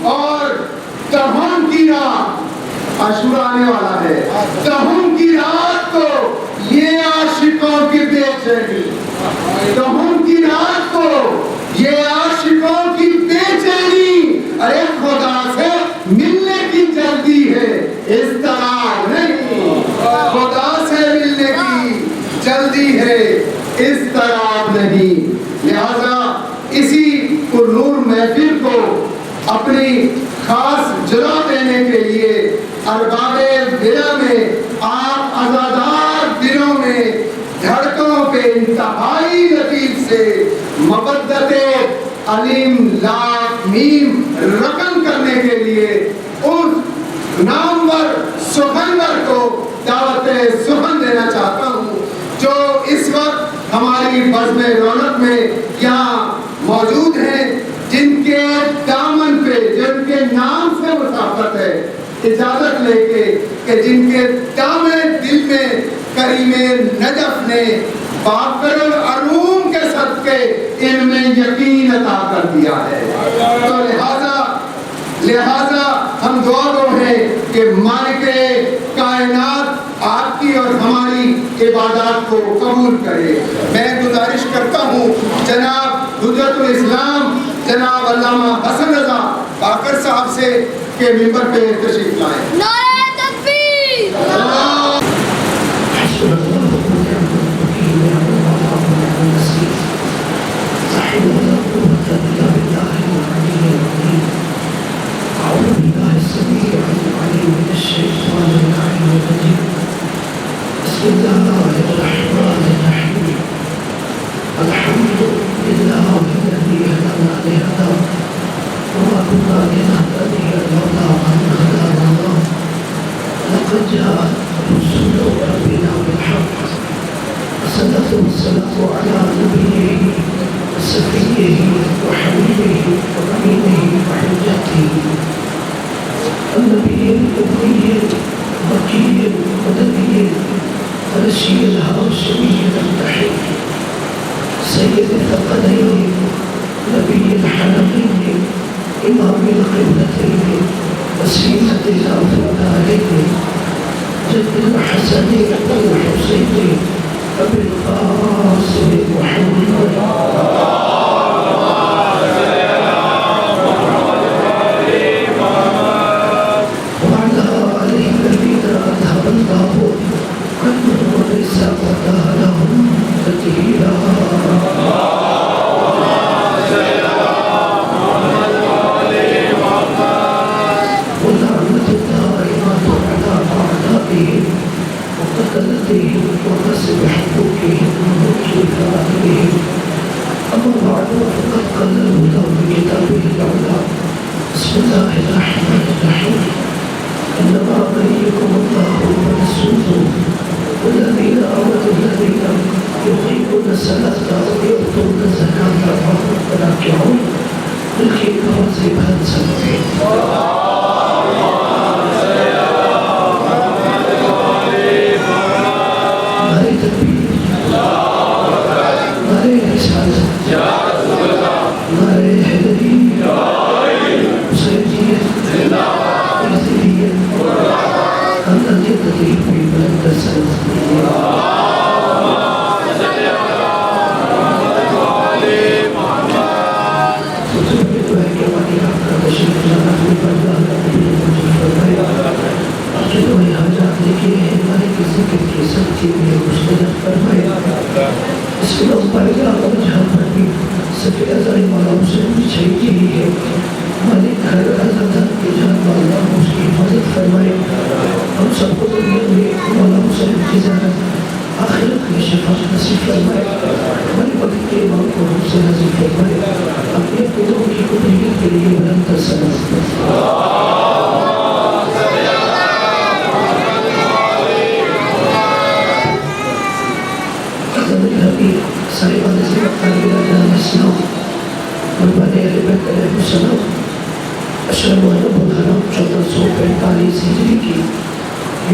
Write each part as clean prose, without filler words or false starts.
اور تہم کی رات، عاشورہ آنے والا ہے، تہم کی رات کو یہ عاشقوں کی بے چینی، تہم کی رات کو یہ عاشقوں کی بے چینی، ارے خدا سے ملنے کی جلدی ہے، اضطراب نہیں، خدا سے ملنے کی جلدی ہے، اضطراب نہیں۔ لہذا اسی پرنور محفل کو اپنی خاص جگہ دینے کے لیے ارباب دلوں میں، آپ عزادار دلوں میں دھڑکنوں پہ انتہائی لطیف سے مبدت علیم لاکھ میم رقم کرنے کے لیے اس نامور سخنور کو دعوت سخن دینا چاہتا ہوں، جو اس وقت ہماری بزم رونق میں یہاں موجود ہیں، جن کے دامن پہ، جن کے نام سے مسافت ہے، اجازت لے کے کہ جن کے دامن دل میں کریم نجف نے باقر العلوم کے صدقے ان میں یقین عطا کر دیا ہے، تو لہذا ہم دعا گو ہیں کہ مالک کائنات آپ کی اور ہماری عبادات کو قبول کرے۔ میں گزارش کرتا ہوں جناب حجت الاسلام جناب علامہ حسن رضا باقر صاحب سے کہ ممبر پہ تشریف لائیں۔ نعرہ تکبیر!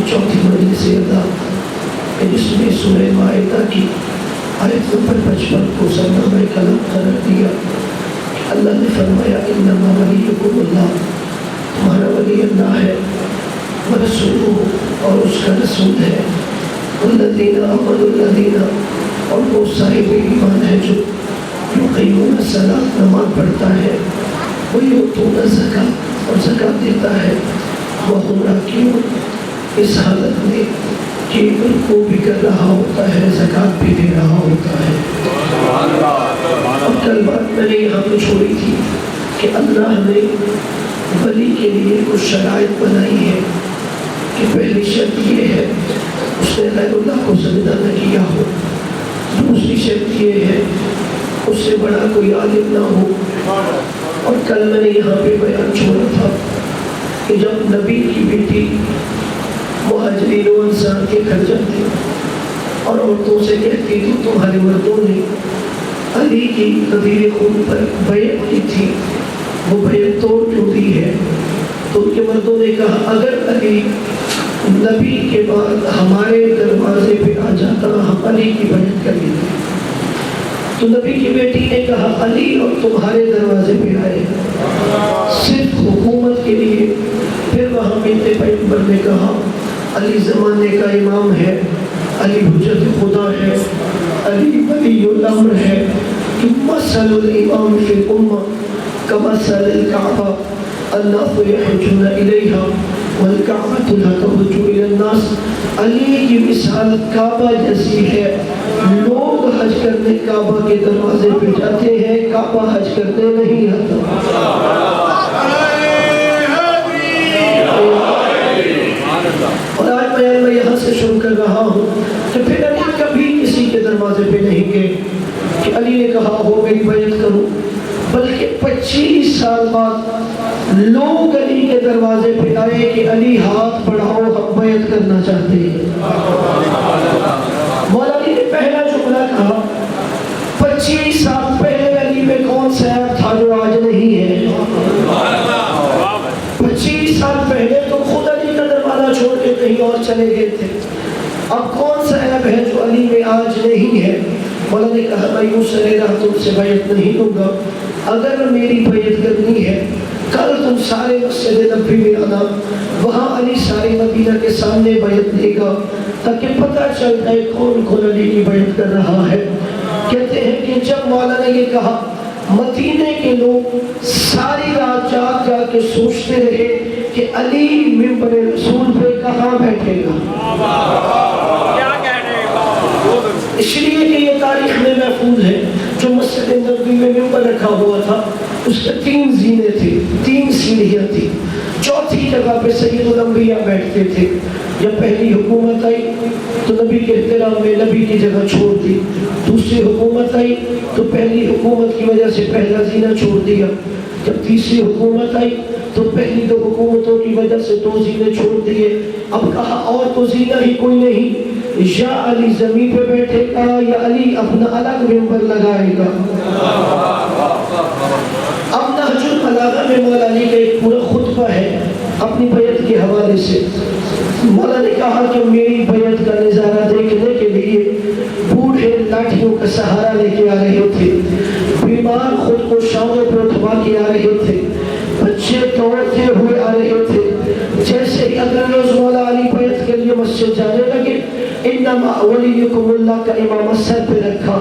چوتھی مجلس جس میں سورہ مائدہ کی آیت نمبر 55 کو سرنامہ قلم قرار دیا۔ اللہ نے فرمایا انما ولیکم اللہ ہمارا ولی اللہ ہے، ورسولہ اور اس کا رسول ہے، والذین آمنوا الذین اور وہ صاحب ایمان ہے جو یقیمون الصلاۃ نماز پڑھتا ہے، ویؤتون الزکاۃ اور زکوٰۃ دیتا ہے، وہم راکعون اس حالت میں کہ رکوع بھی کر رہا ہوتا ہے، زکوٰۃ بھی دے رہا ہوتا ہے۔ اور کل بات میں نے یہاں پہ چھوڑی تھی کہ اللہ نے ولی کے لیے کچھ شرائط بنائی ہے کہ پہلی شرط یہ ہے اس نے غیر اللہ کو سجدہ نہ کیا ہو، دوسری شرط یہ ہے اس سے بڑا کوئی عالم نہ ہو۔ اور کل میں نے یہاں پہ بیان چھوڑا تھا کہ جب نبی کی بیٹی مہاجرین و انصار کے گھر جاتی اور عورتوں سے کہتی تو تمہارے مردوں نے علی کی نذیر خون پر بیعت کی تھی، وہ بیعت توڑ کیوں دی ہے؟ تو ان کے مردوں نے کہا اگر علی نبی کے بعد ہمارے دروازے پہ آ جاتا ہم علی کی بیعت کر لیتے۔ تو نبی کی بیٹی نے کہا علی اور تمہارے دروازے پہ آئے صرف حکومت کے لیے۔ پھر وہاں بنت پیغمبر نے کہا علی زمانے کا امام ہے، علی حجت خدا ہے، علی ولی الامر ہے، مثل الامام فی الامہ کمثل الکعبہ الناس یحجون الیہا والکعبۃ لا تحج الی الناس۔ علی کی مثال کعبہ جیسی ہے، لوگ حج کرنے کعبہ کے دروازے پہ جاتے ہیں، کعبہ حج کرنے نہیں آتا۔ اور آج میں یہاں سے شروع کر رہا ہوں کہ پھر علی کبھی کسی کے دروازے پہ نہیں گئے کہ علی نے کہا ہو میری بیعت کروں، بلکہ 25 سال بعد لوگ علی کے دروازے پہ آئے کہ علی ہاتھ بڑھاؤ ہم بیعت کرنا چاہتے ہیں۔ مولا علی نے پہلا جملہ کہا 25 سال پہلے علی میں کون سا عیب تھا جو آج نہیں ہے؟ 25 سال پہلے تو خود علی کا دروازہ چھوڑ کے کہیں اور چلے گئے تھے، اب کون سا عیب ہے جو علی میں آج نہیں ہے؟ مولا نے کہا میں یوں سرے رہا تم سے بیعت نہیں لوں گا، اگر میری بیعت کرنی ہے کل تم سارے مسجد نبوی میں آنا، وہاں علی سارے مدینہ کے سامنے بیعت دے گا تاکہ پتہ چل جائے کون کون علی کی بیعت کر رہا ہے۔ کہتے ہیں کہ جب مولا نے یہ کہا مدینے کے لوگ ساری رات جاگ جا کے سوچتے رہے کہ علی ممبر رسول پہ کہاں بیٹھے گا، اس لیے کہ یہ تاریخ میں محفوظ ہے۔ جو مسجد نبوی میں ممبر رکھا ہوا تھا اس کے 3 زینے تھے، 3 سیڑھیاں تھی، چوتھی جگہ پہ سید الانبیاء بیٹھتے تھے۔ جب پہلی حکومت آئی تو نبی کے احترام میں نبی کی جگہ چھوڑ دی، دوسری حکومت آئی تو پہلی حکومت کی وجہ سے پہلا زینہ چھوڑ دیا، جب تیسری حکومت آئی تو پہلی 2 حکومتوں کی وجہ سے 2 زینے چھوڑ دیے۔ اب کہا اور تو زینہ ہی کوئی نہیں، یا علی زمین پہ بیٹھے گا یا علی اپنا الگ ممبر لگائے گا۔ اب نہج البلاغہ میں مولا علی کا ایک پورا خطبہ ہے اپنی بیعت کے حوالے سے۔ مولا نے کہا کہ میری بیعت کا نظارہ دیکھنے کے لیے بوڑھے لاٹھیوں کا سہارا لے کے آ رہے تھے، بیمار خود کو شاؤں پر اٹھوا کے آ رہے تھے، بچے دوڑتے ہوئے آ رہے تھے۔ جیسے ہی اگر روز مولا علی بیعت کے لیے مسجد جانے لگے انما ولیکم اللہ کا امام سر پہ رکھا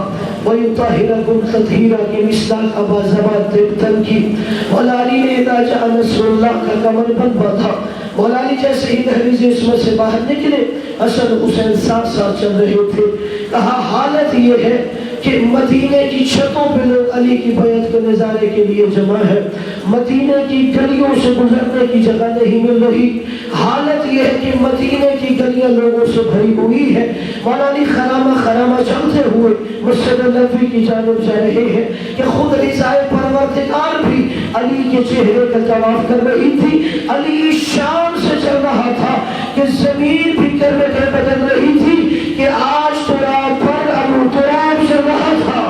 وَيُطَهِرَكُمْ تَطْهِيرًا کی مثال ابا زباد تنقید۔ مولا علی نے اذا جاء نصر اللہ کا کمر بند باندھا۔ مولا علی جیسے ہی دہلیز عصمت سے باہر نکلے حسن حسین ساتھ ساتھ چل رہے تھے۔ کہا حالت یہ ہے کہ مدینے کی چھتوں پہ لوگ علی کی بیعت کے نظارے کے لیے جمع ہے، مدینے کی گلیوں سے گزرنے کی جگہ نہیں مل رہی۔ حالت یہ ہے کہ مدینے کی گلیاں لوگوں سے بھری ہوئی ہے۔ مولا علی خرامہ خرامہ چلتے ہوئے مسجد نبوی کی جانب جا رہے ہیں کہ خود رضائے پروردگار بھی علی کے چہرے کا طواف کر رہی تھی۔ علی شان سے چل رہا تھا کہ زمین بھی کرے بدل رہی تھی کہ آج تراب پر ابو تراب چل رہا تھا۔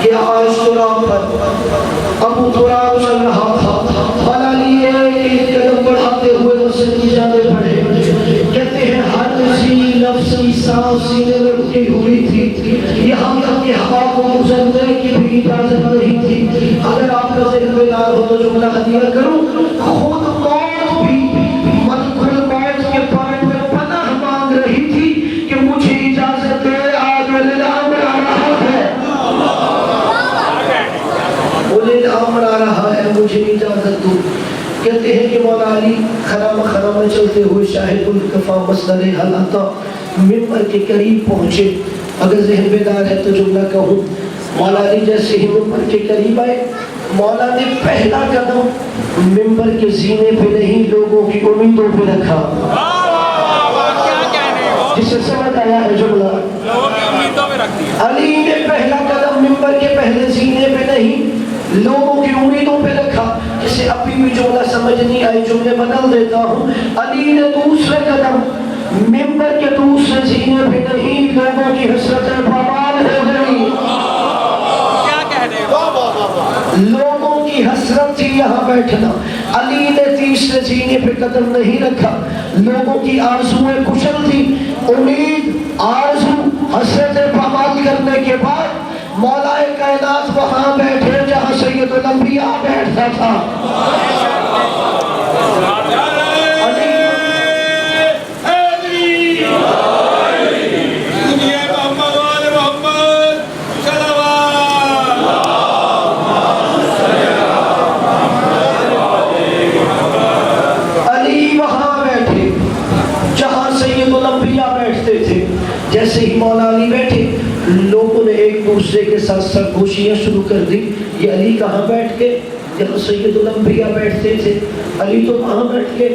کہ آج تراب پر ابو تراب چل رہا تھا۔ مولا علی ایک قدم بڑھاتے ہوئے مسجد کی جانب بڑھے، کہتے ہیں ہر سی نفسی سانس سینے میں رکی ہوئی تھی، یہاں تک کی ہوا کو گزرنے کی بھی اجازت نہیں تھی. اگر آپ کا ذہن بیدار ہو تو جملہ ہدیہ کروں, خود موت بھی ملک الموت کے پائے میں پناہ مانگ رہی تھی کہ مجھے اجازت دے, آج ولی الامر آ رہا ہے, ولی الامر آ رہا ہے, مجھے اجازت دو. کہتے ہیں کہ مولا علی خرام خرام چلتے ہوئے شاہد الکفا مصدر حلاتا ممبر کے قریب پہنچے. اگر ذہن بیدار ہے تو جملہ کہوں, مولا علی جیسے ہی ممبر کے قریب آئے, مولا نے پہلا قدم ممبر کے زینے پہ نہیں لوگوں کی امیدوں پہ رکھا. جسے سمجھ آیا ہے جملہ, علی نے پہلا قدم ممبر کے پہلے زینے پہ نہیں لوگوں کی امیدوں پہ رکھا. جسے ابھی بھی جملہ سمجھ نہیں آئی, جملے بدل دیتا ہوں. علی نے دوسرے قدم ممبر کے دوسرے زینے پہ نہیں لوگوں کی حسرتیں پامال ہو گئی. لوگوں کی حسرت تھی یہاں بیٹھنا. علی نے تیسرے زینے پہ قدم نہیں رکھا. لوگوں کی آرزویں کچل تھی. امید, آرزو, حسرتیں پامال کرنے کے بعد مولا کائنات وہاں بیٹھے جہاں سید الانبیاء بیٹھتا تھا. علی وہاں بیٹھے جہاں سید الانبیاء بیٹھتے تھے. جیسے ہی مولا علی بیٹھے, لوگوں نے ایک دوسرے کے ساتھ سرگوشیاں شروع کر دی. یہ علی کہاں بیٹھ کے جہاں سید الانبیاء بیٹھتے تھے, علی تو وہاں بیٹھ کے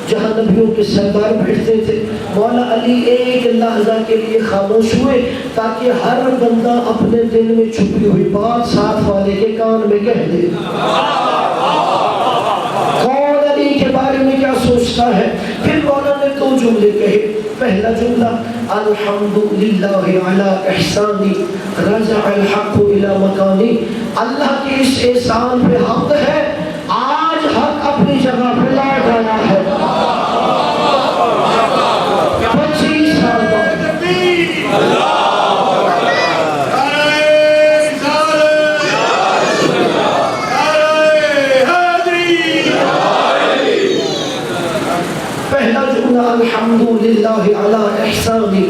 جہاں نبیوں کے سردار بیٹھتے تھے. مولا علی ایک لحظہ کے لیے خاموش ہوئے تاکہ ہر بندہ اپنے دل میں چھپی ہوئی بات ساتھ والے کے کان میں کہہ دے. کون علی کے بارے میں کیا سوچتا ہے. پھر مولا نے دو جملے کہے. پہلا جملہ الحمدللہ علی احسانی رجع الحق الی مکانی. اللہ کے اس احسان پہ حمد ہے, آج حق اپنی جگہ پہ لوٹ آیا ہے. 25 سال بعد پہلا جملہ الحمدللہ علی احسانی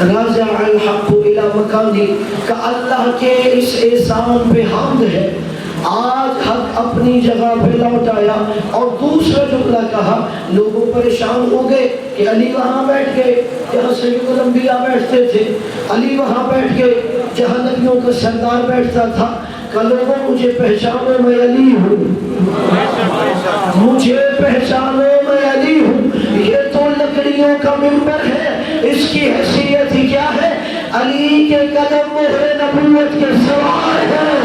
راجع الحق الی مکانی کہ اللہ کے اس احسان پہ حمد ہے, آج حق اپنی جگہ پہ لوٹ آیا. اور دوسرا جملہ کہا, لوگوں پریشان ہو گئے کہ علی وہاں بیٹھ گئے جہاں سید الانبیاء بیٹھتے تھے, علی وہاں بیٹھ گئے جہاں نبیوں کا سردار بیٹھتا تھا. کہ لوگوں مجھے پہچانو میں علی ہوں, مجھے پہچانو میں علی ہوں. یہ تو لکڑیوں کا ممبر ہے, اس کی حیثیت ہی کیا ہے, علی کے قدم مہر نبوت کے سوار ہیں.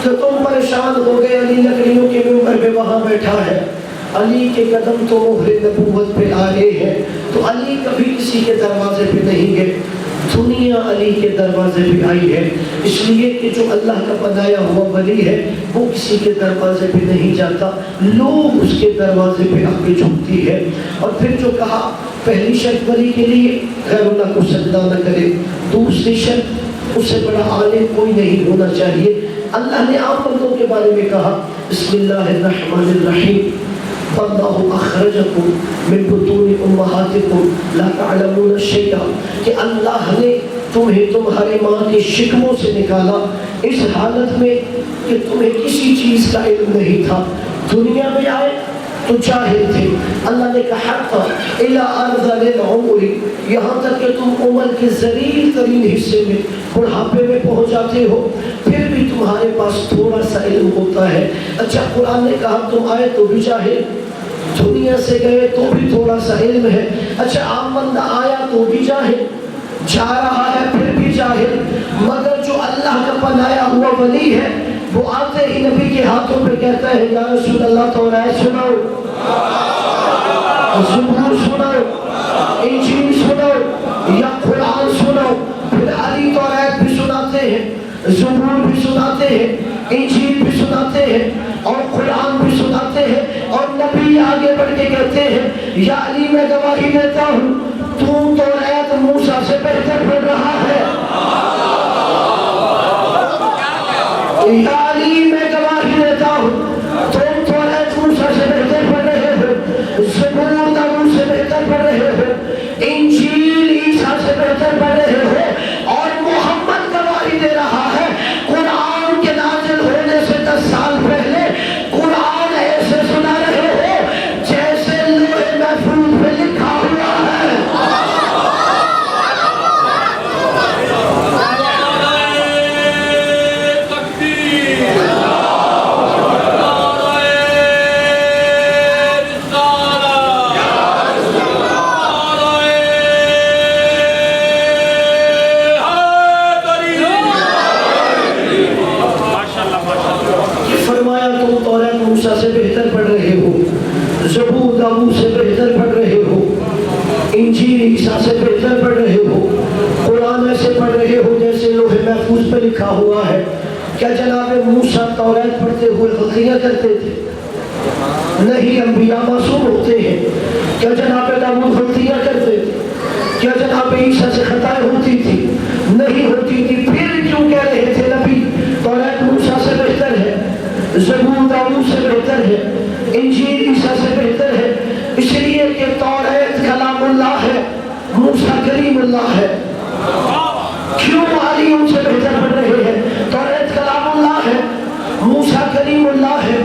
تو تم پریشان ہو گئے, علی لکڑیوں کے ممبر پہ وہاں بیٹھا ہے, علی کے قدم تو مہر نبوت پہ آئے ہیں. تو علی کبھی کسی کے دروازے پہ نہیں گئے, دنیا علی کے دروازے پہ آئی ہے. اس لیے کہ جو اللہ کا بنایا ہوا ولی ہے وہ کسی کے دروازے پہ نہیں جاتا, لوگ اس کے دروازے پہ آ کے جھکتی ہے. اور پھر جو کہا, پہلی شرط ولی کے لیے غیر اللہ کو سجدہ نہ کرے. دوسری شرط, اس سے بڑا عالم کوئی نہیں ہونا چاہیے. اللہ نے عام بندوں کے بارے میں کہا بسم اللہ الرحمن الرحیم واللہ اخرجکم من بطون امہاتکم لا تعلمون شیئا, کہ اللہ نے تمہیں تمہارے ماں کے شکموں سے نکالا اس حالت میں کہ تمہیں کسی چیز کا علم نہیں تھا. دنیا میں آئے تو جاہل تھے. اللہ نے کہا الی ارذل العمر, یہاں تک کہ تم عمر کے ذلیل ترین حصے میں بڑھاپے میں پہنچ جاتے ہو, پھر بھی تمہارے پاس تھوڑا سا علم ہوتا ہے. اچھا, قرآن نے کہا تم آئے تو بھی جاہل, دنیا سے گئے تو بھی تھوڑا سا علم ہے. اچھا, عام بندہ آیا تو بھی جاہل, جا رہا ہے پھر بھی جاہل. مگر جو اللہ کا بنایا ہوا ولی ہے وہ آتے ہی نبی کے ہاتھوں پہ کہتا ہے یا رسول اللہ توراۃ سناؤ, زبور سناؤ, انجیل سناؤ یا قرآن سناؤ. پھر علی توراۃ بھی سناتے ہیں, زبور بھی سناتے ہیں, انجیل بھی سناتے ہیں. اور قرآن بھی سناتے ہیں، اور نبی آگے بڑھ کے کہتے ہیں یا علی میں گواہی دیتا ہوں تو توریت موسیٰ سے بہتر پڑھ رہا ہے۔ یا علی میں گواہی دیتا ہوں تم توریت موسیٰ سے بہتر پڑھ رہے ہو، زبور داؤد سے بہتر پڑھ رہے ہو، انجیل عیسیٰ سے بہتر پڑھ رہے ہو، اور محمد گواہی دے رہا ہے قرآن کے نازل ہونے سے 10 سال پہلے قرآن ایسے سنا رہے ہو جیسے لوح محفوظ پہ لکھا ہوا ہے۔ سے بہتر پڑھ رہے ہو، زبور داؤد سے بہتر پڑھ رہے ہو، انجیل عیسیٰ سے بہتر پڑھ رہے ہو، قرآن ایسے پڑھ رہے ہو جیسے لوح محفوظ پہ لکھا ہوا ہے۔ کیا جناب موسیٰ توریت پڑھتے ہوئے غلطیاں کرتے تھے؟ نہیں، انبیاء معصوم ہوتے ہیں۔ کیا جناب داؤد غلطیاں کرتے تھے؟ کیا جناب عیسیٰ سے خطائیں ہوتی تھی؟ نہیں ہوتی تھی۔ پھر کیوں کہہ رہے تھے نبی توریت موسیٰ سے بہتر ہے، زبور داؤد سے بہتر ہے، انجیل عیسیٰ سے بہتر ہے؟ اس لیے کہ توریت کلام اللہ ہے، موسیٰ کلیم اللہ ہے۔ کیوں علی ان سے بہتر پڑھ رہے ہیں؟ توریت کلام اللہ ہے، موسیٰ کلیم اللہ ہے،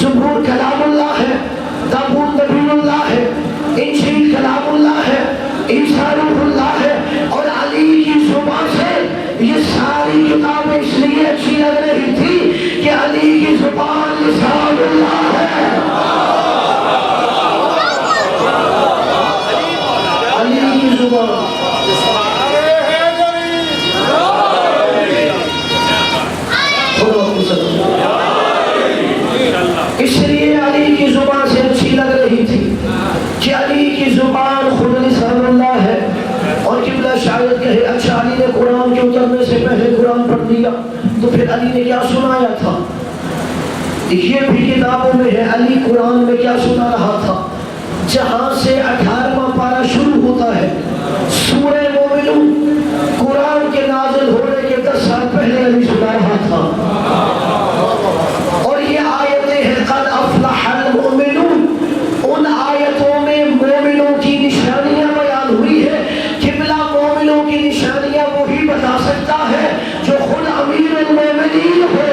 زبور کلام اللہ ہے، داؤد نبی اللہ ہے، انجیل کلام اللہ ہے، عیسیٰ روح اللہ ہے، اور علی کی زبان سے یہ ساری کتابیں اس لیے اچھی لگ رہی تھی کہ علی کی زبان لسان اللہ ہے۔ علی کی زبان اس لیے علی کی زبان سے اچھی لگ رہی تھی کہ علی کی زبان خود لسان اللہ ہے۔ اور قبلہ شاید کہے اچھا علی نے قرآن کے اترنے سے پہلے قرآن پڑھ دیا تو پھر علی نے کیا سنایا تھا؟ یہ بھی کتابوں میں ہے علی قرآن میں کیا سنا رہا تھا۔ جہاں سے 18واں پارہ شروع ہوتا ہے سورہ مومنون، قرآن کے نازل ہونے کے 10 سال پہلے علی سنا رہا تھا۔ اور یہ آیتیں ہیں قد افلح المؤمنون، ان آیتوں میں مومنوں کی نشانیاں بیان ہوئی ہے۔ قبلہ مومنوں کی نشانیاں وہی بتا سکتا ہے جو خود امیر المومنین ہو،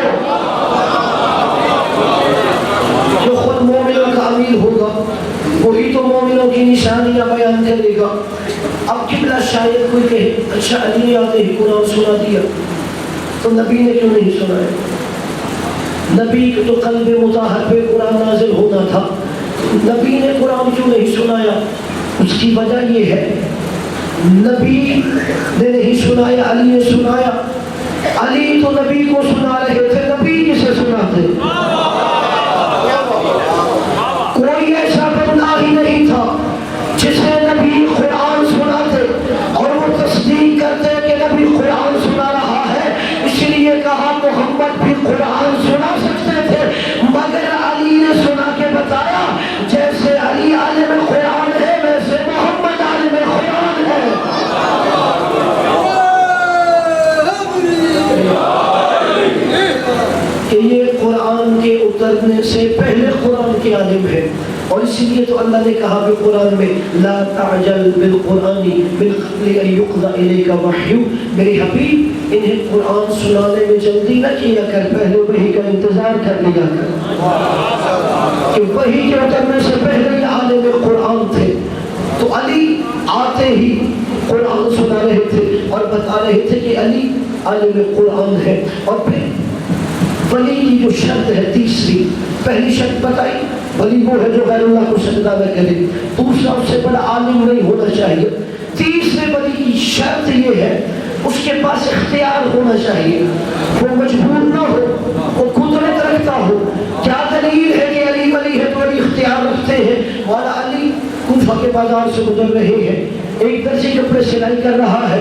جو خود مومنوں کا امیر ہوگا وہی تو مومنوں کی نشانیاں بیان کرے گا۔ اب قبلہ شاید کوئی کہے اچھا علی نے آتے ہی قرآن سنا دیا تو نبی نے کیوں نہیں سنایا؟ نبی کو تو قلب مطہر پہ قرآن نازل ہونا تھا، نبی نے قرآن کیوں نہیں سنایا؟ اس کی وجہ یہ ہے نبی نے نہیں سنایا، علی نے سنایا۔ علی تو نبی کو سنا رہے تھے، نبی کسے سناتے؟ کوئی ایسا بندہ ہی نہیں تھا جسے نبی قرآن سناتے اور وہ تصدیق کرتے کہ نبی قرآن سنا رہا ہے۔ اس لیے کہا محمد بھی قرآن سنا سکتے تھے، مگر علی نے سنا کے بتایا جیسے علی عالم قرآن ہے ویسے محمد عالم قرآن ہے۔ کہ یہ قرآن کے اترنے سے پہلے قرآن کے عالم ہے، اور اسی لیے تو اللہ نے کہا بھی قرآن میں لا تعجل بالقرآن من قبل ان یقضى الیک وحی، میرے حبیب انہیں قرآن سنانے میں جلدی نہ کیا کر، پہلے وحی کا انتظار کر لیا کر، کہ وحی کے اترنے سے پہلے عالم قرآن تھے۔ تو علی آتے ہی قرآن سنا رہے تھے اور بتا رہے تھے کہ علی عالم قرآن ہے۔ اور پھر ولی کی جو شرط ہے تیسری، پہلی شرط بتائی ولی وہ ہے جو غیر اللہ کو سجدہ نہ کرے، دوسرا اس سے بڑا عالم نہیں ہونا چاہیے، تیسرے ولی کی شرط یہ ہے اس کے پاس اختیار ہونا چاہیے، وہ مجبور نہ ہو، وہ قدرت رکھتا ہو۔ کیا دلیل ہے کہ علی ولی ہے تو علی اختیار رکھتے ہیں؟ مولا علی کوفہ کے بازار سے گزر رہے ہیں، ایک درزی کپڑے سلائی کر رہا ہے،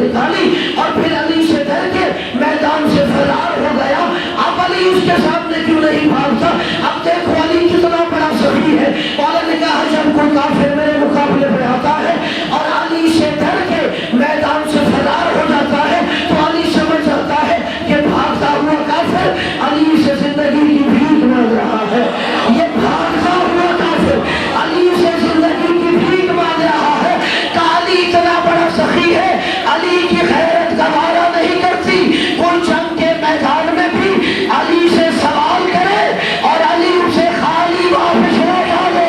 نکالی اور پھر علی سے ڈر کے میدان سے فرار ہو گیا. اب علی اس کے سامنے کیوں نہیں بھاگتا؟ اب دیکھو علی کتنا بڑا سخی ہے. مولا نے کہا جب کوئی کافر میرے مقابلے پہ آتا ہے اور علی سے ڈر کے میدان سے فرار ہو جاتا ہے تو علی سمجھ جاتا ہے کہ بھاگتا ہوا کافر علی سے زندگی کی بھیک مانگ رہا ہے. یہ بھاگتا ہوا کافر علی سے زندگی کی بھیک مانگ رہا ہے. کہ علی اتنا بڑا سخی ہے, علی کی غیرت گوارا نہیں کرتی کوئی جنگ کے میدان میں بھی علی سے سوال کرے اور علی اسے خالی واپس نہ ڈالے.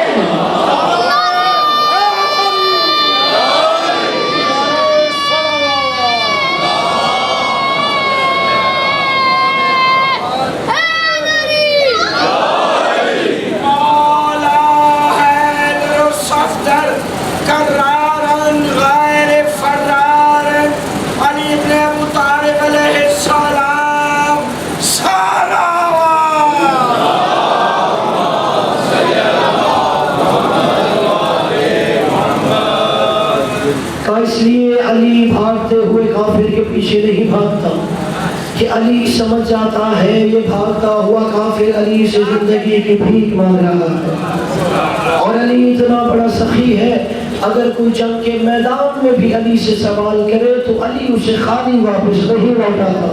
اس لیے علی بھاگتے ہوئے کافر کے پیچھے نہیں بھاگتا کہ علی سمجھ جاتا ہے یہ بھاگتا ہوا کافر علی سے زندگی کی بھیک مانگ رہا ہے. اور علی اتنا بڑا سخی ہے, اگر کوئی جنگ کے میدان میں بھی علی سے سوال کرے تو علی اسے خالی واپس نہیں لوٹاتا.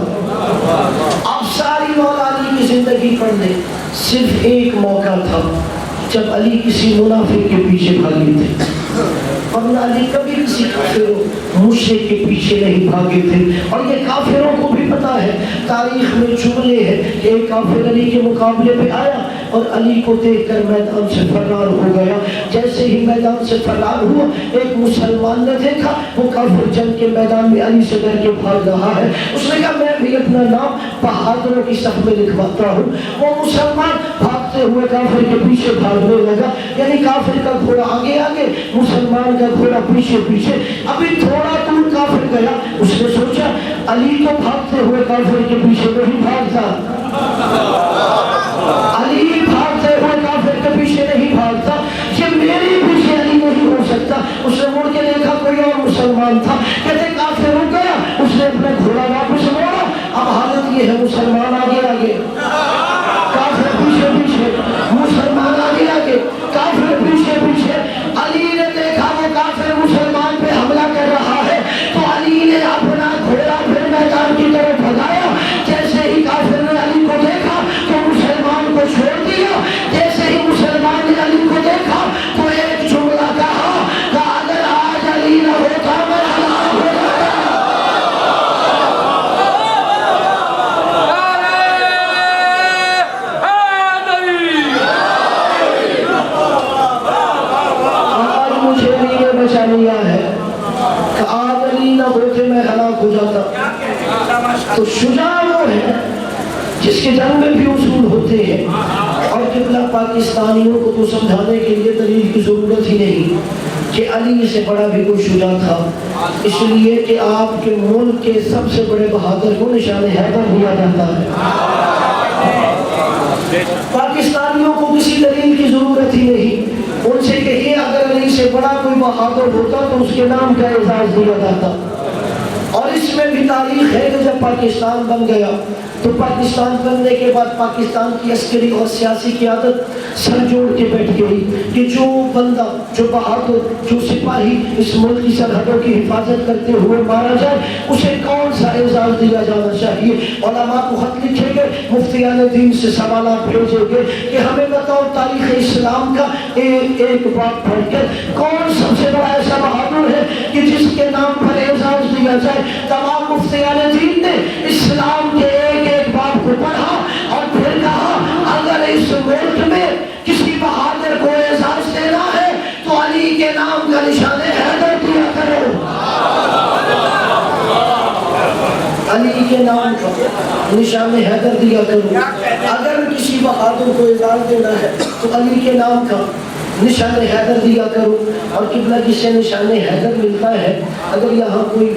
اب ساری مولا علی کی زندگی پڑھ لیں, صرف ایک موقع تھا جب علی کسی منافق کے پیچھے بھاگے تھے, ورنہ علی کبھی کسی کافر مشرک کے پیچھے نہیں بھاگے تھے. اور یہ کافروں کو بھی پتا ہے, تاریخ میں جملے ہیں کہ ایک کافر علی کے مقابلے پہ آیا اور علی کو دیکھ کر میدان سے فرار ہو گیا. جیسے ہی میدان سے فرار ہوا ایک مسلمان نے دیکھا وہ کافر جنگ کے میدان میں علی سے ڈر کے بھاگ رہا ہے. اس نے کہا میں بھی اپنا نام بہادروں کی صف میں لکھواتا ہوں. وہ مسلمان بھاگتے ہوئے کافر کے پیچھے بھاگنے لگا, یعنی کافر کا گھوڑا آگے آگے مسلمان کا گھوڑا پیچھے پیچھے. ابھی تھوڑا دور کافر گیا, اس نے سوچا علی تو بھاگتے ہوئے کافر کے پیچھے نہیں بھاگتا, علی بھاگتے ہوئے کافر کے پیچھے نہیں بھاگتا, یہ میرے پیچھے علی نہیں ہو سکتا. اس نے مڑ کے دیکھا کوئی اور مسلمان تھا, کہتے کافر رک گیا, اس نے اپنا گھوڑا واپس موڑا. اب حالت یہ ہے مسلمان آگے آگے کافر پیچھے پیچھے, مسلمان آگے آگے کافر پیچھے پیچھے. علی نے دیکھا وہ کافر مسلمان پہ حملہ کر رہا ہے تو علی نے اپنا گھوڑا پھر میدان کی طرف بھگایا. جیسے ہی کافر نے علی کو دیکھا تو مسلمان کو چھوڑ دیا. جیسے ہی مسلمان نے علی کو دیکھا تو ایک جملہ کہا کہ اگر آج علی نہ ہوتا میں ہلاک ہو جاتا. لیا ہے کہ آج علی نہ ہوتے میں ہلاک ہو جاتا. تو شجاع وہ ہے جس کے جنگ میں بھی اصول ہوتے ہیں. اور قبلہ پاکستانیوں کو تو سمجھانے کے لیے دلیل کی ضرورت ہی نہیں کہ علی سے بڑا بھی کوئی شجاع تھا, اس لیے کہ آپ کے ملک کے سب سے بڑے بہادر کو نشان حیدر دیا جاتا ہے. پاکستانیوں کو کسی دلیل کی ضرورت ہی نہیں. ان سے کہیے اگر علی سے بڑا کوئی بہادر ہوتا تو اس کے نام کا اعزاز دیا جاتا. اور اس میں بھی تاریخ ہے کہ جب پاکستان بن گیا تو پاکستان بننے کے بعد پاکستان کی عسکری اور سیاسی قیادت سر جوڑ کے بیٹھ گئی کہ جو بندہ, جو بہادر, جو سپاہی اس ملک کی سرحدوں کی حفاظت کرتے ہوئے مارا جائے اسے کون سا اعزاز دیا جانا چاہیے. علماء کو خط لکھیں گے, مفتیان دین سے سوالات بھیجیں گے کہ ہمیں بتاؤ تاریخ اسلام کا ایک بات پڑھ کر کون سب سے بڑا ایسا بہادر ہے کہ جس کے نام پر اعزاز دیا جائے. تمام مفتیان دین نے اسلام کے ایک بات کو پڑھا اور پھر کہا اگر اس ملک میں کسی بہادر کو اعزاز دینا ہے تو علی کے نام کا نشان حیدر دیا کرو. علی کے نام کا نشان حیدر دیا کرو. اگر کسی بہادر کو اعزاز دینا ہے تو علی کے نام کا نشان حیدر دیا کرو. اور قبلہ جس سے نشان حیدر ملتا ہے, اگر یہاں کوئی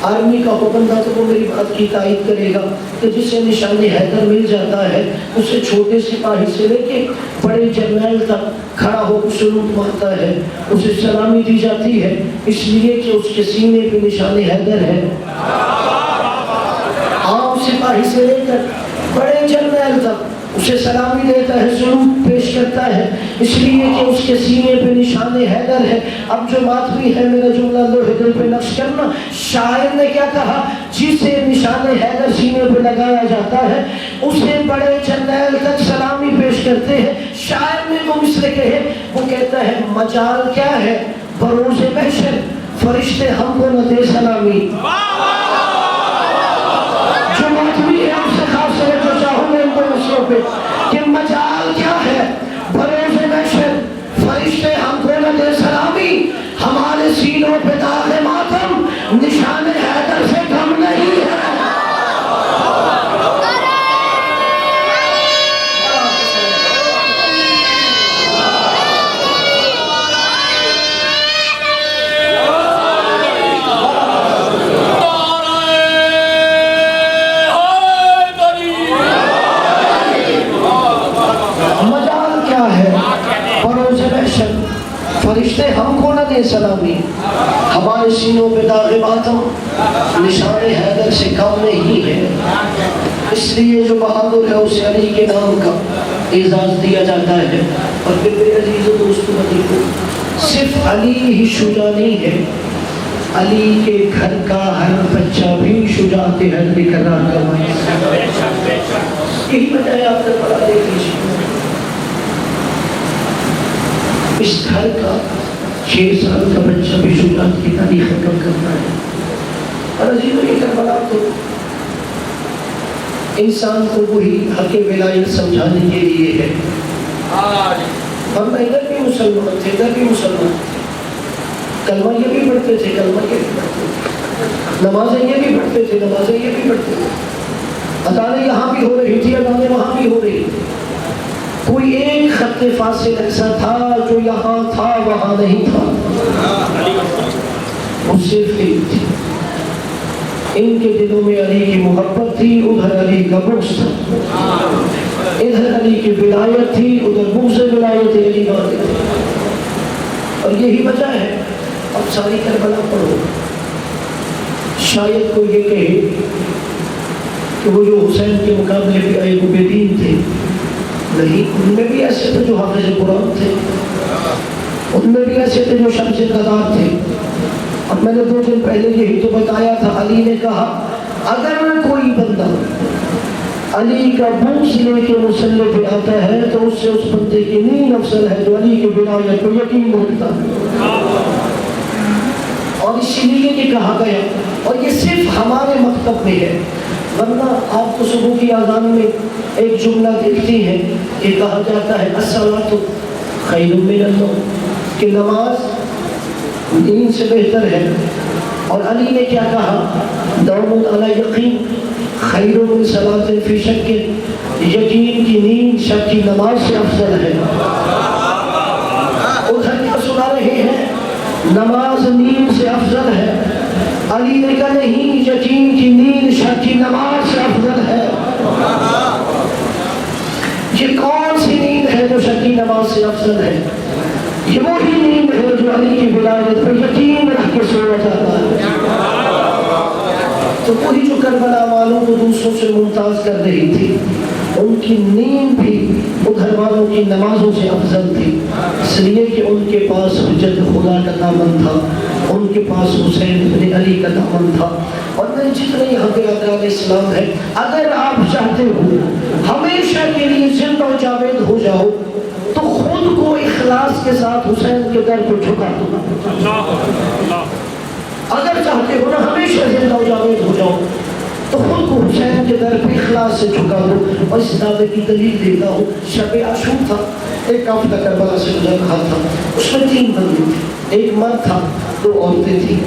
آرمی کا حکم تھا تو وہ میری بات کی تائید کرے گا کہ جسے نشان حیدر مل جاتا ہے اسے چھوٹے سپاہی سے لے کے بڑے جرنیل تک کھڑا ہو کر سلوٹ مارتا ہے، اسے سلامی دی جاتی ہے اس لیے کہ اس کے سینے پہ نشان حیدر ہے۔ عام سپاہی سے لے کر بڑے جرنیل تک اسے سلامی دیتا ہے، سلوٹ پیش کرتا ہے اس لیے کہ اس کے سینے پہ نشان حیدر ہے۔ اب جو ماتمی ہے میرا جملہ لوح دل پہ نقش کرنا، شاعر نے کیا کہا؟ جسے نشان حیدر سینے پہ لگایا جاتا ہے اسے بڑے جرنیل تک سلامی پیش کرتے ہیں۔ شاعر نے وہ مصرع کہے، وہ کہتا ہے مجال کیا ہے بروز محشر، فرشتے ہم کو نہ دے سلامی۔ جو ماتمی ہے اس سے خاص ہے جو چاہوں میں ان کو مسئلوں پہ کہ مجال کیا ہے بروز محشر، فرشتے ہم کو نہ دے سلامی، ہمارے سینوں پہ داغ ماتم نشان حیدر سے کم نہیں ہے۔ فرشتے ہم کو نہ دے سلامی، ہمارے سینوں پہ داغ ماتم نشان حیدر سے کم نہیں ہے۔ اس لیے جو بہادر ہے اسے علی کے نام کا اعزاز دیا جاتا ہے۔ اور پھر میرے عزیز و دوستو کو صرف علی ہی شجاع نہیں ہے، علی کے گھر کا ہر بچہ بھی شجاعت حیدر اقرار کروایا۔ یہی وجہ ہے آپ نے پڑھا دیکھ لیجیے، اس گھر کا 6 سال کا بچہ بھی شجاعت کی تاریخ ختم کرنا ہے۔ اور عزیزو یہ کربلا تو انسان کو وہی حق ولایت سمجھانے کے لیے ہے، ورنہ ادھر بھی مسلمان تھے ادھر بھی مسلمان تھے، کلمہ یہ بھی پڑھتے تھے کلمہ یہ بھی پڑھتے تھے، نمازیں یہ بھی پڑھتے تھے نمازیں یہ بھی پڑھتے تھے، اذانیں یہاں بھی ہو رہی تھی اذانیں وہاں بھی ہو رہی تھی۔ کوئی ایک خط فاصل ایسا تھا جو یہاں تھا وہاں نہیں تھا، وہ صرف ایک تھی۔ ان کے دلوں میں علی کی محبت تھی، ادھر علی کا بغض تھا، ادھر علی کی ولایت تھی ادھر بغض ولایت علی مانتے تھے۔ اور یہی وجہ ہے، اب ساری کربلا پڑھو، شاید کوئی یہ کہے کہ وہ جو حسین کے مقابلے پہ آئے وہ بے دین تھے، نہیں، ان میں بھی ایسے تھے جو حافظ قرآن تھے، ان میں بھی ایسے تھے جو شمس قدار تھے۔ اور میں نے 2 دن پہلے یہی تو بتایا تھا، علی نے کہا اگر کوئی بندہ علی کا بغض لے کے مسلح پہ آتا ہے تو اس سے اس بندے کی نیند افضل ہے جو علی کی ولایت کو یقین رکھتا ہے۔ اور اسی لیے یہ کہا گیا، اور یہ صرف ہمارے مکتب میں ہے، ورنہ آپ کو صبح کی اذان میں ایک جملہ دیکھتی ہے کہ کہا جاتا ہے الصلاۃ خیر من النوم، کہ نماز دین سے بہتر ہے۔ اور علی نے کیا کہا؟ نوم علی یقین خیر من صلاۃ فی شک، یقین کی نیند شک کی نماز سے افضل ہے۔ ادھر کیا سنا رہے ہیں؟ نماز نیند سے افضل ہے، علی نے کہا نہیں، یقین کی نیند شک کی نماز سے افضل ہے۔ یہ کون سی نیند ہے جو شک کی نماز سے افضل ہے؟ یہ وہی نیند ہے جو علی کی ولایت پر یقین رکھ کے سونا چاہتا ہے۔ تو وہی جو کربلا والوں کو دوسروں سے ممتاز کر رہی تھی، ان کی نیند بھی ادھر والوں کی نمازوں سے افضل تھی، اس لیے کہ ان کے پاس حجت خدا کا دامن تھا، ان کے پاس حسین بن علی کا دامن تھا۔ اور میں جتنے یہاں پہ علیہ السلام ہے، اگر آپ چاہتے ہو ہمیشہ کے لیے زندہ و جاوید ہو جاؤ تو خود کو اخلاص کے ساتھ حسین کے در کو جھکا دو۔ اگر چاہتے ہو نا ہمیشہ زندہ و جاوید ہو جاؤ تو خود کو حسین کے در پہ اخلاص سے جھکا دو۔ اور اس دعوے کی دلیل دیتا ہوں، شب عاشور تھا، ایک قافلہ کربلا سے گزر رہا تھا، اس میں 3 بندے تھے، ایک مرد تھا 2 عورتیں تھیں۔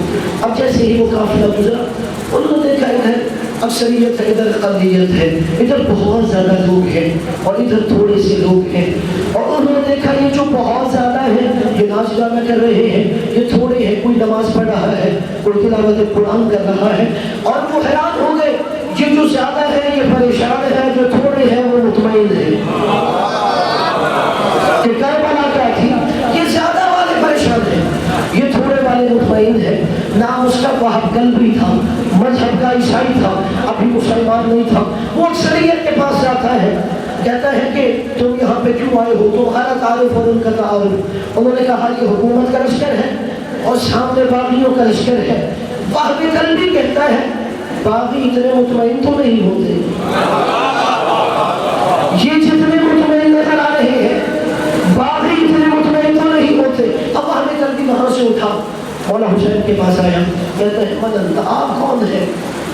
اب جیسے ہی وہ قافلہ گزرا انہوں نے دیکھا ادھر اکثریت ہے، ادھر اقلیت ہے، ادھر بہت زیادہ لوگ ہیں اور ادھر تھوڑے سے لوگ ہیں، اور انہوں نے دیکھا یہ جو بہت زیادہ ہے یہ ناچ گانا کر رہے ہیں، یہ تھوڑے ہیں، کوئی نماز پڑھ رہا ہے، کوئی تلاوت قرآن کر رہا ہے، اور وہ حیران ہو گئے یہ جو زیادہ ہے یہ پریشان ہے، جو تھوڑے ہیں وہ مطمئن ہے۔ کہ کربلا کیا تھی؟ یہ زیادہ والے پریشان ہیں، یہ تھوڑے والے مطمئن ہیں۔ نام اس کا وہاب قلبی تھا، مذہب کا عیسائی تھا، ابھی مسلمان نہیں تھا۔ وہ اکثریت کے پاس جاتا ہے، کہتا ہے کہ تم یہاں پہ کیوں آئے ہو؟ تمہارا تعارف اور ان کا تعارف۔ انہوں نے کہا یہ حکومت کا لشکر ہے اور سامنے باغیوں کا لشکر ہے۔ وہاب قلبی کہتا ہے باغی اتنے مطمئن تو نہیں ہوتے، یہ جتنے مطمئن نظر آ رہے ہیں باغی اتنے مطمئن تو نہیں ہوتے۔ اب وہاب قلبی وہاں سے اٹھا، مولا حسین کے پاس آیا، کہتا ہے من انت، آپ کون ہیں؟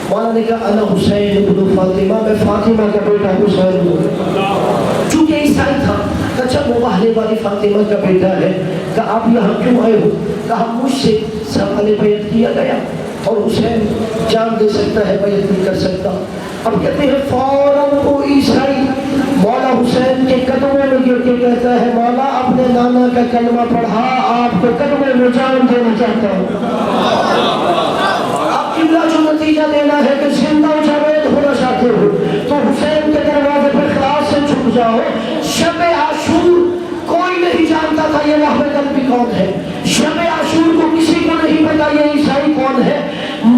مولا نے کہا انا حسین ابن فاطمہ، میں فاطمہ کا بیٹا حسین ہوں۔ چونکہ عیسائی تھا، اچھا وہ پہلے والی فاطمہ کا بیٹا ہے۔ کہا آپ یہاں کیوں آئے ہو؟ کہا مجھ سے سوال بیعت کیا گیا اور حسین جان دے سکتا ہے، بیعت نہیں کر سکتا۔ اب کہتے ہیں فوراً وہ عیسائی مولا حسین کے قدموں میں گر کے کہتا ہے مولا اپنے نانا کا کلمہ پڑھا، آپ کو قدموں میں جان دینا چاہتا ہوں۔ آپ قبلہ جو نتیجہ دینا ہے کہ زندہ و جاوید ہونا چاہتے ہو تو حسین کے دروازے پر خلاص سے چھپ جاؤ۔ شب عاشور کوئی نہیں جانتا تھا یہ وہاب قلبی کون ہے، شب عاشور کو کسی کو نہیں پتا یہ عیسائی کون ہے،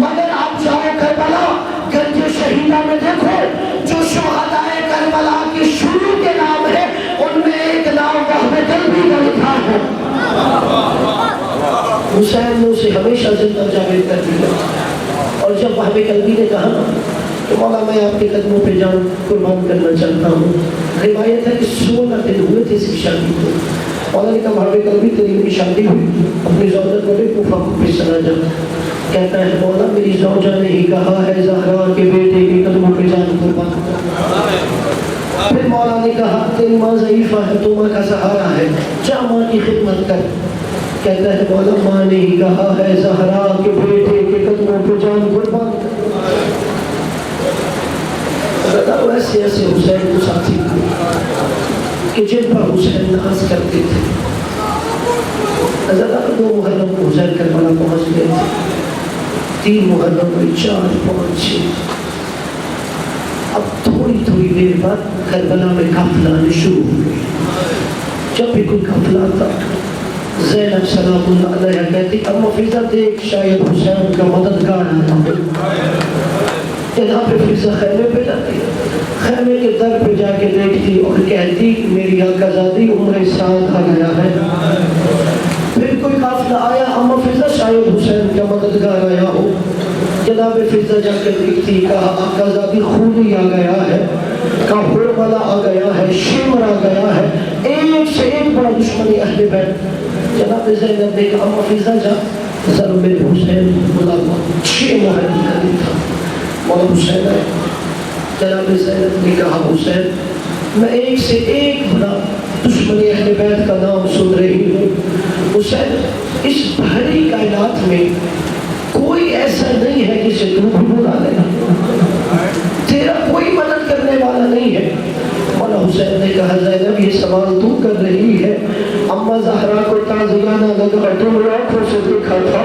مگر آپ جاؤ کربلا گنج شہیدہ میں دیکھو جو شہدائے کربلا کے شروع کے نام ہے ان میں ایک نام وہاب قلبی کا لکھا ہے۔ حسین نے اسے ہمیشہ زندہ جاوید کر دیا، اور جب وہاب قلبی نے کہا کہ مولا میں آپ کے قدموں پہ جان قربان کرنا چاہتا ہوں، روایت ہے کہ 16 دن ہوئے تھے اس کی شادی کو۔ مولا نے کہا وہاب قلبی تیری کی شادی ہوئی، اپنی زوجہ کو لے کوفہ کو پھر چلا جا۔ کہتا ہے مولا میری زوجہ نے ہی کہا ہے زہرا کے بیٹے کے قدموں پہ جان قربان کر۔ پھر مولا نے کہا تیری ماں ضعیفہ ہے، تو ماں کا سہارا ہے، جا ماں کی خدمت کر۔ کہتا ہے مولا ماں نے ہی کہا ہے زہرا کے بیٹے کے قدموں پہ جان قربان کر۔ ایسے ایسے حسین کو ساتھی کہ جن پر حسین ناز کرتے تھے۔ حضرت 2 محرم کو حسین کربلا پہنچ گئے تھے، 3 محرم میں 4 5 6۔ اب تھوڑی تھوڑی دیر بعد کربلا میں قافلہ آنے شروع ہو گئے۔ جب بھی کوئی قافلہ آتا زینب سلام اللہ علیہ کہتی اما فضا دیکھ شاید حسین کا مددگار آیا۔ یہاں پہ فضا خیمے پہ جاتی، خیمے کے در پہ جا کے دیکھتی اور کہتی میری آقازادی عمر سعد آ گیا ہے۔ پھر کوئی قافلہ آیا، اما فضا شاید حسین کا مددگار آیا ہو۔ جناب فضا جا کے دیکھتی، کہا آقازادی خولی آ گیا ہے، کہا حرملہ آ گیا ہے، شمر آ گیا ہے، ایک سے ایک بڑا دشمنی اہل بیت۔ جناب زینب نے کہا اما فضا جا ضرور میرے حسین بلا ہوا۔ 6 محرم کا دن تھا، مولا حسین ہے۔ جناب زینب نے کہا حسین میں ایک سے ایک بڑا دشمنی اہل بیت کا نام سن رہی ہوں۔ حسین اس بھری کائنات میں کوئی ایسا نہیں ہے جسے تو بھی بلا لے، تیرا کوئی مدد کرنے والا نہیں ہے۔ مولا حسین نے کہا زینب یہ سوال تو کر رہی ہے، اما زہرا کو تازیانہ لگا تم آنکھوں سے دیکھا تھا،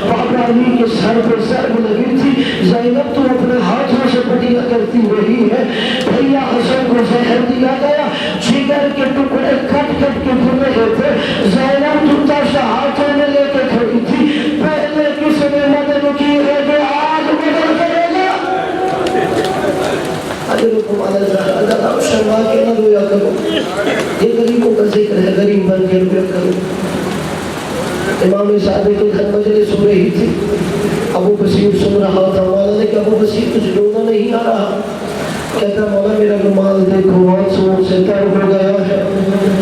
بابا علی کے سر پہ ضرب لگی تھی، زینب تو اپنے ہاتھوں سے پٹیاں کرتی رہی ہے، بھیا حسن کو زہر دیا گیا، جگر کے ٹکڑے کٹ کٹ کے پھر رہے تھے، زینب جوتا سا ہاتھوں میں لے کے کھڑی تھی، پہلے کس نے مدد کی ہے جو آج مدد کرے گا؟ اجرکم علی زہرا، اللہ شرما کے نہ رویا کرو، یہ غریبوں کا ذکر ہے، غریب بن کے رویا کرو۔ امام صادق کی مجلس ہو رہی تھی، ابو بصیر سن رہا تھا، مولا نے کہا ابو بصیر کچھ رونا نہیں آ رہا؟ کہتا مولا میرا رومال دیکھو آنسوؤں سے تر ہو گیا ہے۔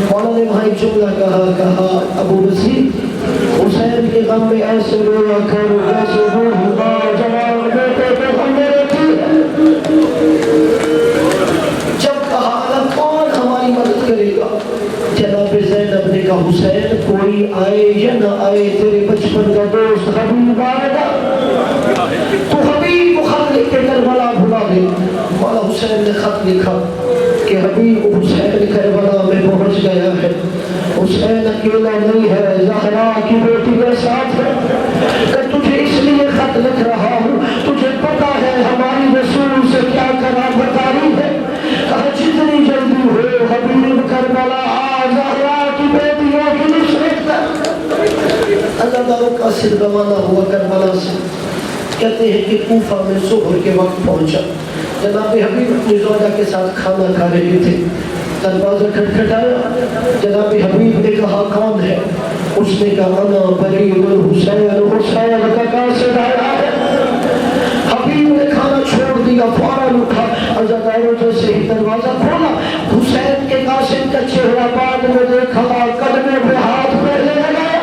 مولا نے وہاں ایک جملہ کہا ابو بصیر حسین کے غم میں ایسے رویا کر جیسے روح اللہ جوان بیٹے پہ غم میں رہتی ہے۔ جب کہا اللہ کون ہماری مدد کرے گا؟ جناب زینب نے کہا حسین کوئی آئے یا نہ آئے تیرے بچپن کا دوست حبیب آئے گا، تو حبیب کو خط لکھ کے کربلا بھلا دے۔ مولا حسین نے خط لکھا کہ حبیب حسین کربلا میں پہنچ گیا ہے، حسین حسین اکیلا نہیں ہے، زہرا کی بیٹی کے ساتھ ہے کہ تجھے اس لیے خط لکھ رہا ہوں، تجھے پتا ہے ہماری رسول سے کیا قرابت آئی ہے، کہا جتنی جلدی ہو حبیب کربلا آ، زہرا کی بیٹیوں کی نصرت کر۔ اللہ تعالیٰ کا صرف روانہ ہوا کربلا سے، کہتے ہیں کہ کوفہ میں ظہر کے وقت پہنچا، جناب حبیب اپنی زوجہ کے ساتھ کھانا کھا رہے تھے، دروازہ کھٹکھٹایا، جناب حبیب نے کہا کون ہے؟ اس نے کہا انا بریر الحسین، حسین کا قاصد آیا ہے۔ حبیب نے کھانا چھوڑ دیا، فوراً اٹھا، عزاداروں جیسے ہی دروازہ کھولا، حسین کے قاصد کا چہرہ بعد میں دیکھا، قدمے پہ ہاتھ پہلے لگایا،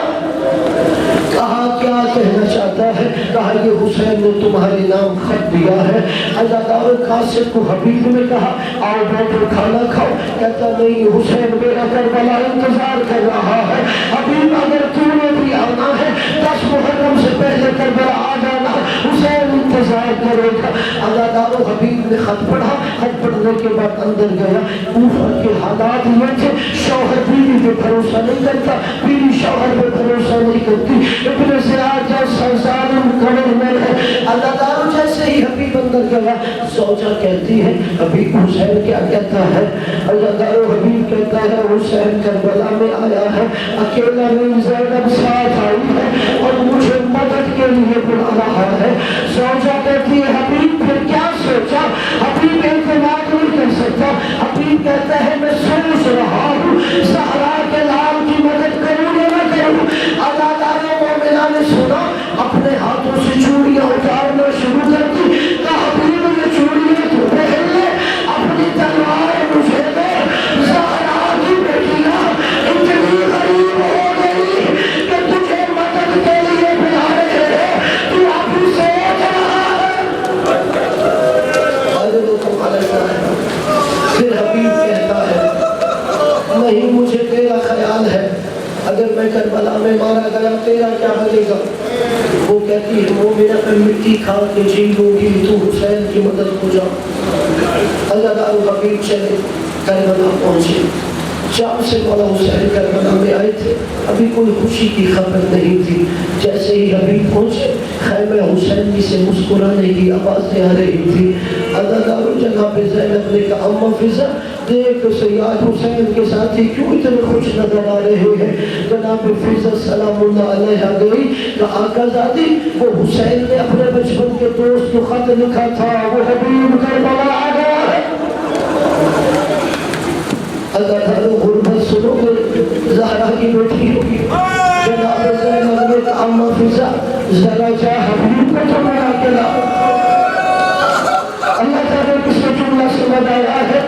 کہا کیا کہنا چاہتا ہے؟ کہا یہ حسین نے تمہارے نام خط دیا ہے۔ عزادار قاصد کو حبیب نے کہا آؤ بیٹھو کھانا کھاؤ، کہتا نہیں حسین میرا کربلا انتظار کر رہا ہے۔ حبیب اگر تو نے بھی آنا ہے 10 محرم سے پہلے کربلا آ جانا، حسین انتظار کرے گا۔ عزادار حبیب نے خط پڑھا، خط پڑھنے کے بعد اندر گیا، کوفہ کے حالات یہ تھے، شوہر بیوی پہ بھروسہ نہیں کرتا، بیوی شوہر پہ بھروسہ نہیں کرتی، ابن زیاد جیسا ظالم گورنر ہے۔ اللہ تعالیٰ جیسے ہی حبیب اندر گیا، زوجہ کہتی ہے حبیب حسین کیا کہتا ہے؟ اللہ تعالیٰ حبیب کہتا ہے حسین کربلا میں آیا ہے، اکیلا نہیں زینب ساتھ آئی ہے اور مجھے مدد کے لیے بلا رہا ہے۔ زوجہ کہتی ہے حبیب پھر کیا سوچا؟ حبیب اعتماد نہیں کر سکتا، حبیب کہتا ہے میں سوچ رہا ہوں زہرا کے لال کی مدد کروں یا نہ کروں۔ اللہ تعالیٰ مومنہ نے سنا، اپنے ہاتھوں سے چوڑیاں اتارنا شروع کر دی، کہا حبیب یہ چوڑیاں تو پہن لے، اپنی تلوار مجھے دے، زہرا کی بیٹیاں اتنی غریب ہو گئی کہ تجھے مدد کے لیے بلا رہے ہیں، تو اب سوچ رہا ہے۔ پھر حبیب کہتا ہے نہیں مجھے تیرا خیال ہے اگر میں کربلا میں مارا گیا تیرا کیا بنے گا؟ وہ کہتی ہے وہ میرا میں مٹی کھا کے جی لوں گی، تو حسین کی مدد ہو جا۔ اللہ تعالیٰ حبیب چلے کربلا پہنچے، شام سے مولا حسین کربلا میں آئے تھے، ابھی کوئی خوشی کی خبر نہیں تھی۔ جیسے ہی حبیب پہنچے خیمہ حسینی سے مسکرانے کی آوازیں آ رہی تھی۔ عزادارو جناب زینب نے کہا اما فضا دیکھ سیاد حسین کے ساتھی کیوں اتنے خوش نظر آ رہے ہیں؟ جناب فضا سلام اللہ علیہ گئی کہ آقا زادی وہ حسین نے اپنے بچپن کے دوست کو خط لکھا تھا، وہ حبیب کربلا آ گیا ہے۔ اگر تعلق غربت سنو گے زہرا کی بیٹی ہوگی، جناب زینب نے کہا اما فضا ذرا جا حبیب کو تو میں اکیلا۔ اللہ تعالیٰ کس کو جملہ سمجھ آیا ہے،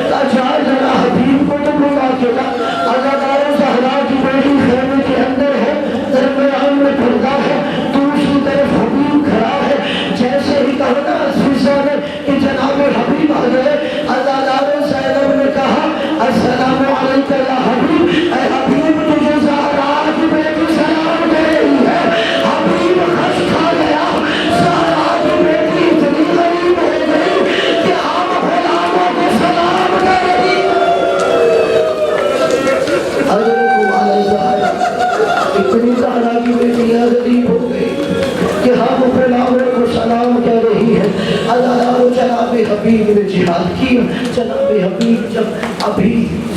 جا ذرا حبیب کو تو میں اکیلا۔ اللہ تعالیٰ زہرا کی بیٹی خیمے کے اندر ہے، درمیان میں پردہ ہے، دوسری طرف حبیب کھڑا ہے۔ جیسے ہی کہا نا فضا نے کہ جناب حبیب آ گئے، اللہ تعالیٰ زینب نے کہا السلام علیکم یا حبیب، اے حبیب تجھے زہرا کی بیٹی سلام دے رہی ہے۔ حبیب خش کھا گیا، زہرا کی بیٹی اتنی غریب ہو گئی کہ ہم غلاموں کو سلام دے رہی۔ حضرت علیہ زہرا اتنی زہرا کی بیٹیاں غریب ہو گئی کہ ہم غلاموں کو سلام کہہ رہی ہے۔ اللہ جناب حبیب نے جہاد کیا۔ جناب حبیب جب ابھی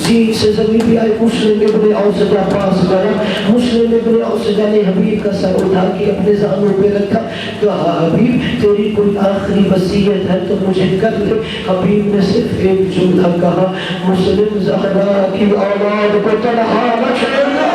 زین سے زمین بھی آئے، مسلم ابن اوسجہ پاس گیا، مسلم ابن اوسجہ نے حبیب کا سر اٹھا کے اپنے زانوں پہ رکھا، کہا حبیب تیری کوئی آخری وصیت ہے تو مجھے کر لے۔ حبیب نے صرف ایک جملہ کہا مسلم زہرا کی اولاد کو تنہا نہ چھوڑنا۔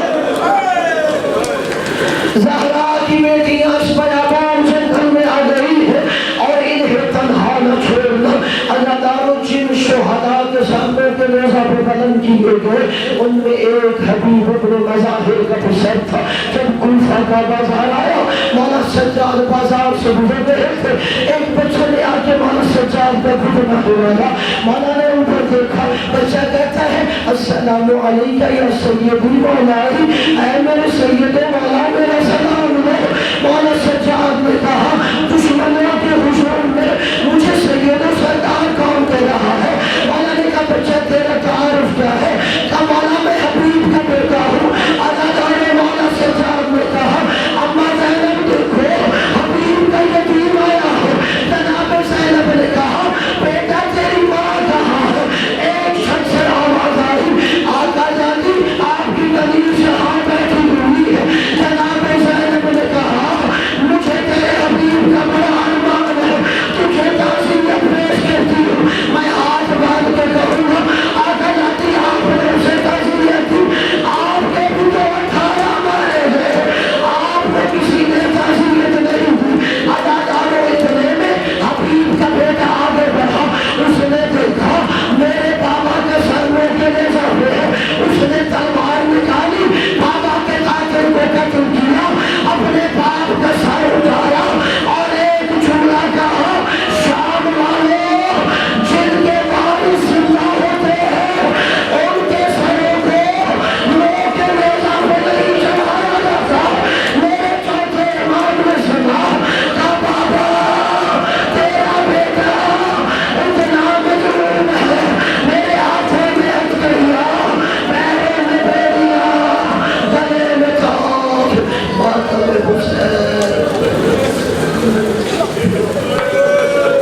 زہرا کی بیٹیاں اس بیابان جنگل میں آ گئی ہے اور انہیں تنہا نہ چھوڑنا۔ اللہ تعالیٰ جن شہداء کے سامنے کے روزہ پہ بلند کیے گئے ان میں ایک حبیب ابن مظاہر کا پسر تھا۔ جب کوفہ کا بازار آیا، مولا سجاد بازار سے گزر رہے تھے، ایک بچہ نے آ کے مولا سجاد کا گھٹنا ہلایا۔ مولا نے اوپر دیکھا، بچہ کہتا ہے السلام علیکم یا سیدی مولائی، اے میرے سید مولا میرا سلام لے۔ مولا سجاد نے کہا دشمن